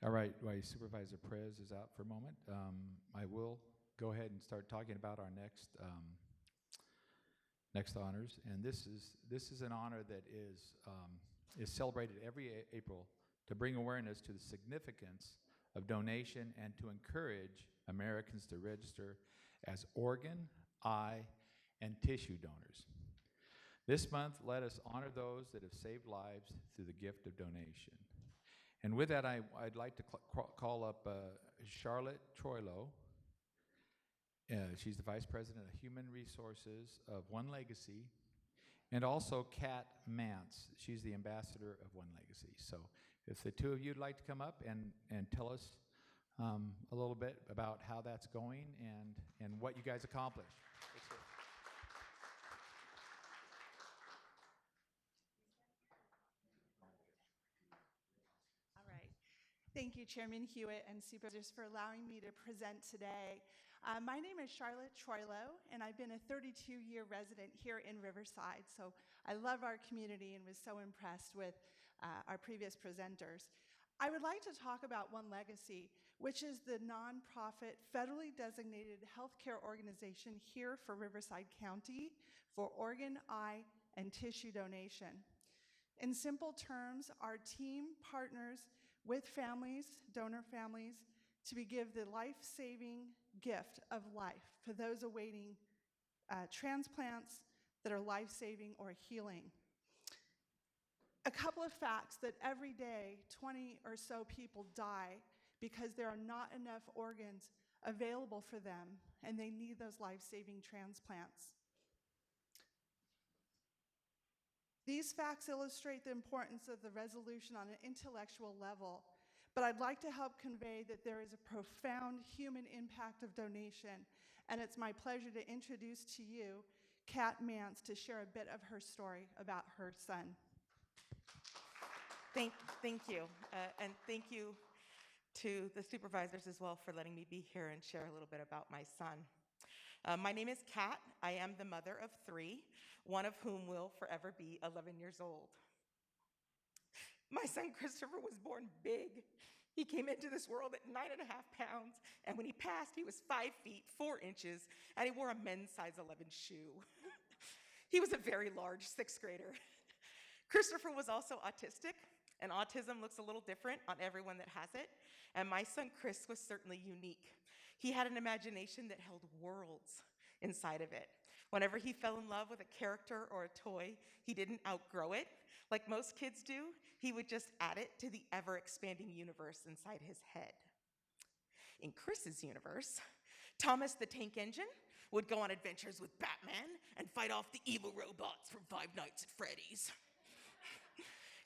All right, while Supervisor Perez is out for a moment, I will go ahead and start talking about our next honors. And this is an honor that is celebrated every April to bring awareness to the significance of donation and to encourage Americans to register as organ, eye, and tissue donors. This month, let us honor those that have saved lives through the gift of donation. And with that, I'd like to call up Charlotte Troilo. She's the Vice President of Human Resources of One Legacy, and also Kat Mance. She's the Ambassador of One Legacy. So if the two of you would like to come up and tell us a little bit about how that's going and what you guys accomplished. All right. Thank you, Chairman Hewitt and supervisors, for allowing me to present today. My name is Charlotte Troilo, and I've been a 32-year resident here in Riverside. So I love our community and was so impressed with our previous presenters. I would like to talk about One Legacy, which is the nonprofit federally designated healthcare organization here for Riverside County for organ, eye, and tissue donation. In simple terms, our team partners with families, donor families, to give the life-saving gift of life for those awaiting transplants that are life-saving or healing. A couple of facts: that every day, 20 or so people die because there are not enough organs available for them, and they need those life-saving transplants. These facts illustrate the importance of the resolution on an intellectual level, but I'd like to help convey that there is a profound human impact of donation, and it's my pleasure to introduce to you Kat Mance to share a bit of her story about her son. Thank you, and thank you to the supervisors as well for letting me be here and share a little bit about my son. My name is Kat. I am the mother of 3, one of whom will forever be 11 years old. My son Christopher was born big. He came into this world at 9.5 pounds, and when he passed, he was 5 feet 4 inches, and he wore a men's size 11 shoe. He was a very large 6th grader. Christopher was also autistic, and autism looks a little different on everyone that has it, and my son Chris was certainly unique. He had an imagination that held worlds inside of it. Whenever he fell in love with a character or a toy, he didn't outgrow it. Like most kids do, he would just add it to the ever-expanding universe inside his head. In Chris's universe, Thomas the Tank Engine would go on adventures with Batman and fight off the evil robots from Five Nights at Freddy's.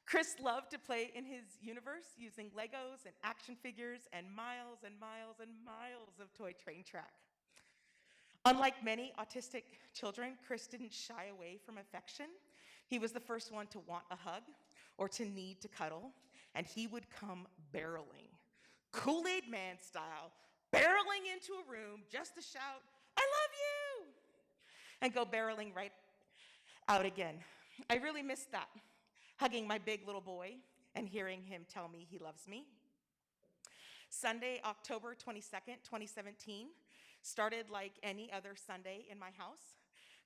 Chris loved to play in his universe using Legos and action figures and miles and miles and miles of toy train track. Unlike many autistic children, Chris didn't shy away from affection. He was the first one to want a hug or to need to cuddle, and he would come barreling, Kool-Aid Man style, barreling into a room just to shout, "I love you!" and go barreling right out again. I really missed that, hugging my big little boy and hearing him tell me he loves me. Sunday, October 22nd, 2017, started like any other Sunday in my house.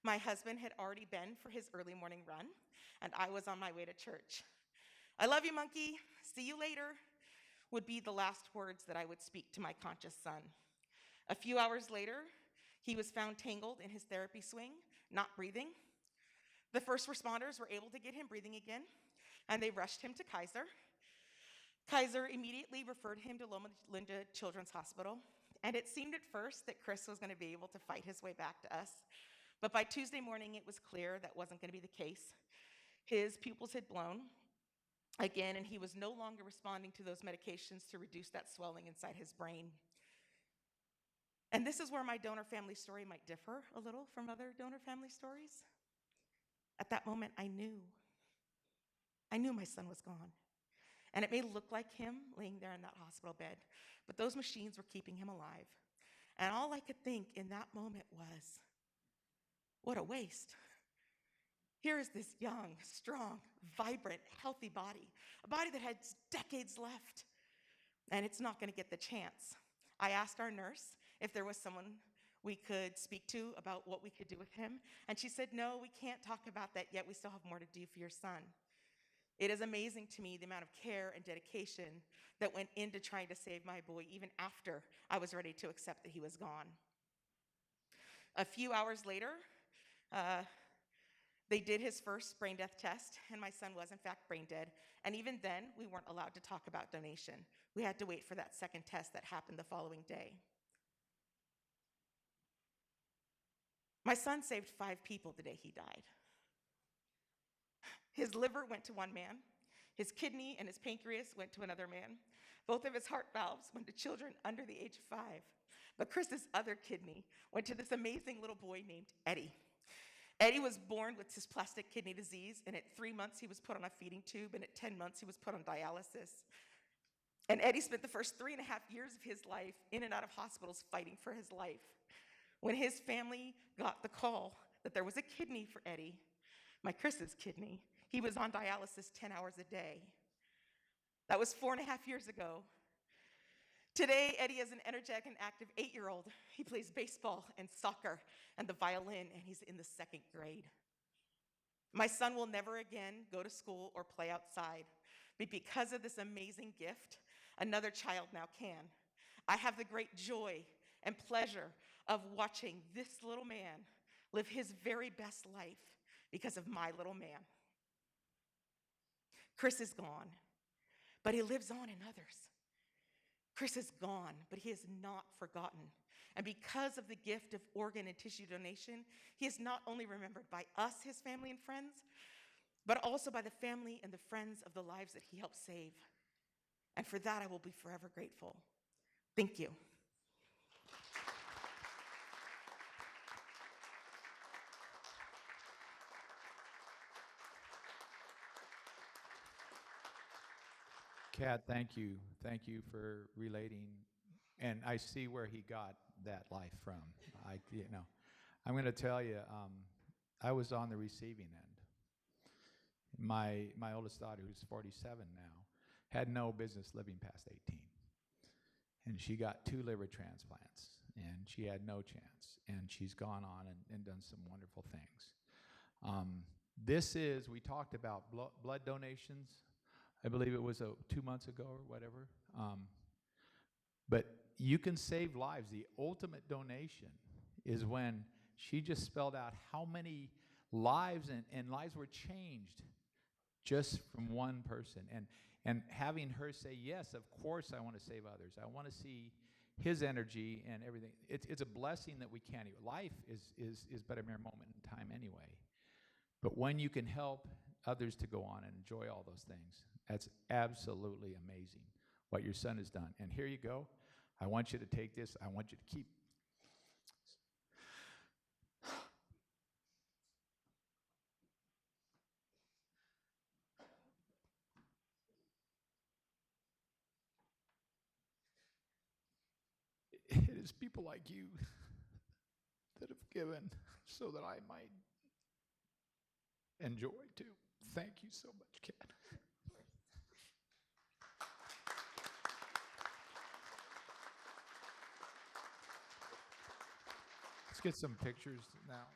My husband had already been for his early morning run, and I was on my way to church. "I love you, monkey. See you later," would be the last words that I would speak to my conscious son. A few hours later, he was found tangled in his therapy swing, not breathing. The first responders were able to get him breathing again, and they rushed him to Kaiser. Kaiser immediately referred him to Loma Linda Children's Hospital, and it seemed at first that Chris was going to be able to fight his way back to us. But by Tuesday morning, it was clear that wasn't going to be the case. His pupils had blown again, and he was no longer responding to those medications to reduce that swelling inside his brain. And this is where my donor family story might differ a little from other donor family stories. At that moment, I knew my son was gone. And it may look like him laying there in that hospital bed, but those machines were keeping him alive. And all I could think in that moment was, what a waste. Here is this young, strong, vibrant, healthy body, a body that had decades left, and it's not going to get the chance. I asked our nurse if there was someone we could speak to about what we could do with him, and she said, no, we can't talk about that yet. We still have more to do for your son. It is amazing to me the amount of care and dedication that went into trying to save my boy, even after I was ready to accept that he was gone. A few hours later, they did his first brain death test, and my son was, in fact, brain dead. And even then, we weren't allowed to talk about donation. We had to wait for that second test that happened the following day. My son saved 5 people the day he died. His liver went to one man. His kidney and his pancreas went to another man. Both of his heart valves went to children under the age of 5. But Chris's other kidney went to this amazing little boy named Eddie. Eddie was born with dysplastic kidney disease, and at 3 months he was put on a feeding tube, and at 10 months he was put on dialysis. And Eddie spent the first 3.5 years of his life in and out of hospitals fighting for his life. When his family got the call that there was a kidney for Eddie, Chris's kidney, he was on dialysis 10 hours a day. That was 4.5 years ago. Today, Eddie is an energetic and active 8-year-old. He plays baseball and soccer and the violin, and he's in the 2nd grade. My son will never again go to school or play outside, but because of this amazing gift, another child now can. I have the great joy and pleasure of watching this little man live his very best life because of my little man. Chris is gone, but he lives on in others. Chris is gone, but he is not forgotten. And because of the gift of organ and tissue donation, he is not only remembered by us, his family and friends, but also by the family and the friends of the lives that he helped save. And for that, I will be forever grateful. Thank you. Kat, thank you. Thank you for relating. And I see where he got that life from. I'm going to tell you, I was on the receiving end. My oldest daughter, who's 47 now, had no business living past 18. And she got 2 liver transplants, and she had no chance. And she's gone on and done some wonderful things. We talked about blood donations. I believe it was 2 months ago or whatever. But you can save lives. The ultimate donation is when she just spelled out how many lives and lives were changed just from one person. And having her say, yes, of course I want to save others. I want to see his energy and everything. It's a blessing that we can't. Life is but a mere moment in time anyway. But when you can help others to go on and enjoy all those things, that's absolutely amazing what your son has done. And here you go. I want you to take this. I want you to keep. It is people like you that have given so that I might enjoy too. Thank you so much, Kat. Let's get some pictures now.